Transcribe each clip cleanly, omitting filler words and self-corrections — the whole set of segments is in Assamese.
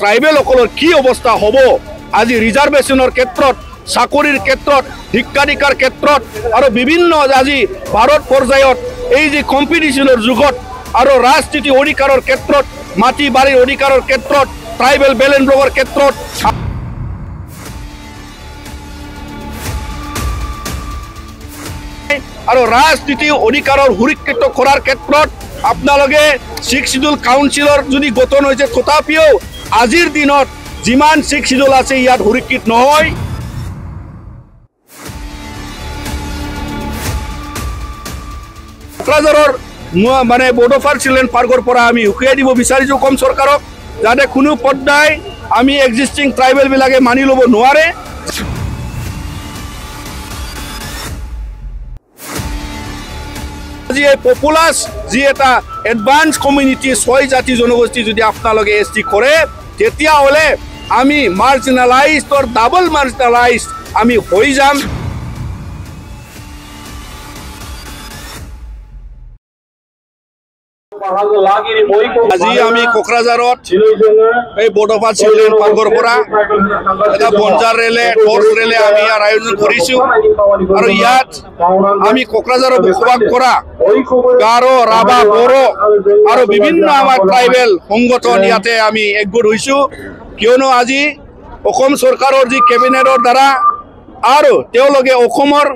ট্ৰাইবেলসকলৰ কি অৱস্থা হ'ব আজি ৰিজাৰ্ভেশ্যনৰ ক্ষেত্ৰত চাকৰিৰ ক্ষেত্ৰত শিক্ষাধিকাৰ ক্ষেত্ৰত আৰু বিভিন্ন আজি ভাৰত পৰ্যায়ত এই যে কম্পিটিশ্যনৰ যুগত আৰু ৰাজনীতি অধিকাৰৰ ক্ষেত্ৰত মাটি বাৰীৰ অধিকাৰৰ ক্ষেত্ৰত ট্ৰাইবেল বেলেন্স ব্লকৰ ক্ষেত্ৰত আৰু ৰাজনীতি অধিকাৰৰ সুৰক্ষিত কৰাৰ ক্ষেত্ৰত আপোনালোকে 6 শিডিউল কাউন্সিলৰ যদি গঠন হৈছে তথাপিও আজিৰ দিনত যিমান 6 শিডিউল আছে ইয়াত সুৰক্ষিত নহয় কোকৰাঝাৰৰ মানে বডোফাৰ চিলড্ৰেন পাৰ্কৰ পৰা আমি উকিয়াই দিব বিচাৰিছো কম চৰকাৰক যাতে কোনো পৰ্যায় আমি এক্সিস্টিং ট্ৰাইবেল বিলাকে মানি ল'ব নোৱাৰে আজি এই পপুলাস যি এটা এডভান্স কমিউনিটি 6 জাতি জনগোষ্ঠী যদি আপোনালোকে এসটি কৰে তেতিয়া হলে আমি মাৰ্জিনালাইজড অৰ ডাবল মাৰ্জিনালাইজড আমি হৈ যাম আজি আমি কোকৰাঝাৰত এই বডোফাৰ চিলড্ৰেন পাৰ্কৰ পৰা এটা বঞ্জাৰ ৰেলে টৰ্চ ৰেলে আমি ইয়াৰ আয়োজন কৰিছো আৰু ইয়াত আমি কোকৰাঝাৰৰ বসবাস কৰা গাৰো ৰাভা বড়ো আৰু বিভিন্ন আমাৰ ট্ৰাইবেল সংগঠন ইয়াতে আমি একগোট হৈছো কিয়নো আজি অসম চৰকাৰৰ যি কেবিনেটৰ দ্বাৰা আৰু তেওঁলোকে অসমৰ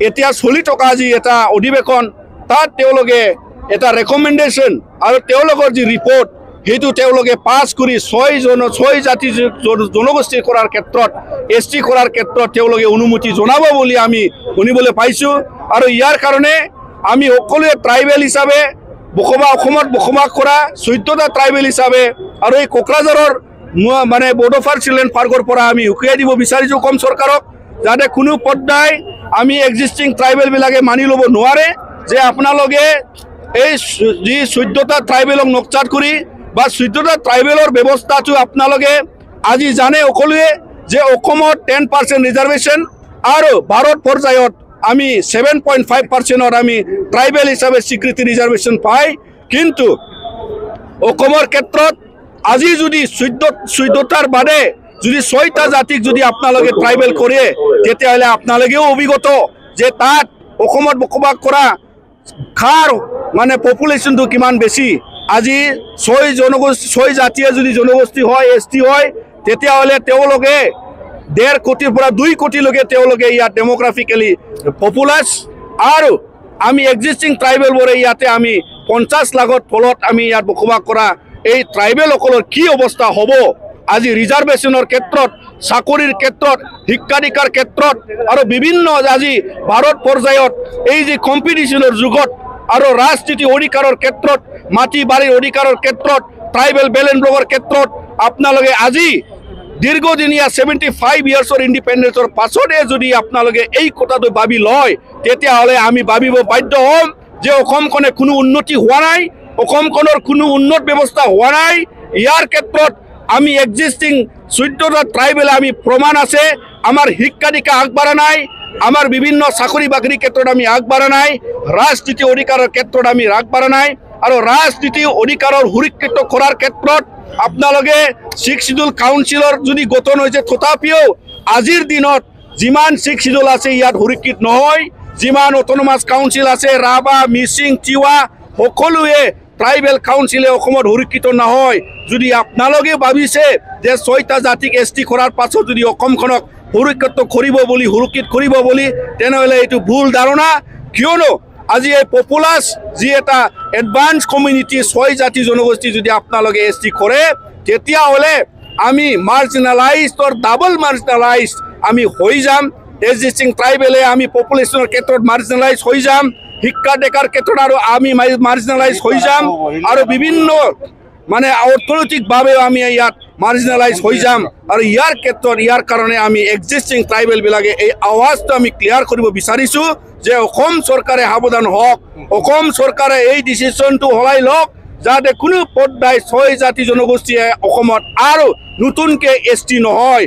এতিয়া চলি থকা যি এটা অধিৱেশন তাত তেওঁলোকে এটা ৰেকমেন্ডেশন আৰু তেওঁলোকৰ যি ৰিপৰ্ট হেতু তেওঁলোকে পাস কৰি 6 জাতি জনগোষ্ঠী কৰাৰ ক্ষেত্ৰত এসটি কৰাৰ ক্ষেত্ৰত তেওঁলোকে অনুমতি জনাব বুলি আমি শুনিবলৈ পাইছো আৰু ইয়াৰ কাৰণে আমি সকলোৱে ট্ৰাইবেল হিচাপে অসমত বসবাস কৰা 14টা ট্ৰাইবেল হিচাপে আৰু এই কোকৰাঝাৰৰ মানে বডোফাৰ চিলড্ৰেন পাৰ্কৰ পৰা আমি উকিয়াই দিব বিচাৰিছো কম চৰকাৰক যাতে কোনো পৰ্যায় আমি এক্সিস্টিং ট্ৰাইবেল বিলাকে মানি ল'ব নোৱাৰে যে আপোনালোকে এই যি 14টা ট্ৰাইবেলক নকচাত কৰি বা 14টা ট্ৰাইবেলৰ ব্যৱস্থাটো আপোনালোকে আজি জানে সকলোৱে যে অসমত 10% ৰিজাৰ্ভেশ্যন আৰু ভাৰত পৰ্যায়ত আমি 7.5% আমি ট্ৰাইবেল হিচাপে স্বীকৃতি ৰিজাৰ্ভেশ্যন পাই কিন্তু অসমৰ ক্ষেত্ৰত আজি যদি 14টাৰ বাদে যদি 6টা জাতিক যদি আপোনালোকে ট্ৰাইবেল কৰে তেতিয়াহ'লে আপোনালোকেও অভিজ্ঞত যে তাত অসমত বসবাস কৰা খাৰ মানে পপুলেশনটো কিমান বেছি আজি 6 জাতীয় যদি জনগোষ্ঠী হয় এসটি হয় তেতিয়া হলে তেওঁলোকে 1.5 কোটিৰ পৰা 2 কোটিলৈকে তেওঁলোকে ইয়াত ডেমোগ্ৰাফিক্যালি পপুলাস আৰু আমি এক্সিস্টিং ট্ৰাইবেল বৰে ইয়াতে আমি 50 লাখৰ ফলত আমি ইয়াত বসবাস কৰা এই ট্ৰাইবেল সকলৰ কি অৱস্থা হ'ব আজি ৰিজাৰ্ভেশ্যনৰ ক্ষেত্ৰত চাকৰিৰ ক্ষেত্ৰত শিক্ষাধিকাৰ ক্ষেত্ৰত আৰু বিভিন্ন আজি ভাৰত পৰ্যায়ত এই যে কম্পিটিশ্যনৰ যুগত আৰু ৰাজনীতি অধিকাৰৰ ক্ষেত্ৰত মাটি বাৰীৰ অধিকাৰৰ ক্ষেত্ৰত ট্ৰাইবেল বেলেন্স ব্লকৰ ক্ষেত্ৰত আপোনালোকে আজি দীৰ্ঘদিনীয়া 75 ইয়াৰ্ছৰ ইণ্ডিপেণ্ডেন্সৰ পাছতে যদি আপোনালোকে এই কথাটো ভাবি লয় তেতিয়াহ'লে আমি ভাবিব বাধ্য হ'ম যে অসমখনে কোনো উন্নতি হোৱা নাই অসমখনৰ কোনো উন্নত ব্যৱস্থা হোৱা নাই ইয়াৰ ক্ষেত্ৰত আমি এক্সিস্টিং 14টা ট্ৰাইবেল আমি প্ৰমাণ আছে আমাৰ শিক্ষাধিকাৰ আগবাঢ়া নাই আমাৰ বিভিন্ন চাকৰি বাকৰি ক্ষেত্ৰত আমি আগবাঢ়া নাই ৰাজনীতি অধিকাৰৰ ক্ষেত্ৰত আমি আগবাঢ়া নাই আৰু ৰাজনীতি অধিকাৰৰ সুৰক্ষিত কৰাৰ ক্ষেত্ৰত আপোনালোকে 6 শিডিউল কাউন্সিলৰ যদি গঠন হৈছে তথাপিও আজিৰ দিনত যিমান 6 শিডিউল আছে ইয়াত সুৰক্ষিত নহয় যিমান অটোনমাস কাউন্সিল আছে ৰাভা মিচিং তিৱা সকলোৱে ট্ৰাইবেল কাউন্সিলে অসমত সুৰক্ষিত নহয় যদি আপোনালোকে ভাবিছে যে 6টা জাতিক এসটি কৰাৰ পাছত যদি অসমখনক সুৰক্ষিত কৰিব বুলি সুৰক্ষিত কৰিব বুলি তেনেহলে এইটো ভুল ধাৰণা কিয়নো আজি এই পপুলাস যি এটা এডভান্স কমিউনিটি 6 জাতি জনগোষ্ঠী যদি আপোনালোকে এসটি কৰে তেতিয়া হলে আমি মাৰ্জিনালাইজড অৰ ডাবল মাৰ্জিনালাইজড আমি হৈ যাম এক্সিস্টিং ট্ৰাইবেলে আমি পপুলেশনৰ ক্ষেত্ৰত মাৰ্জিনালাইজ হৈ যাম শিক্ষাধিকাৰ ক্ষেত্ৰত আৰু আমি মাৰ্জিনালাইজ হৈ যাম আৰু বিভিন্ন মানে অৰ্থনৈতিকভাৱে আমি ইয়াত মাৰ্জিনালাইজ হৈ যাম আৰু ইয়াৰ ক্ষেত্ৰত ইয়াৰ কাৰণে আমি এক্সিস্টিং ট্ৰাইবেল বিলাকে এই আৱাজটো আমি ক্লিয়াৰ কৰিব বিচাৰিছো যে অসম চৰকাৰে সাৱধান হওক অসম চৰকাৰে এই ডিসিশনটো হলাই লওক যাতে কোনো পৰ্যায় 6 জাতি জনগোষ্ঠীয়ে অসমত আৰু নতুনকে এসটি নহয়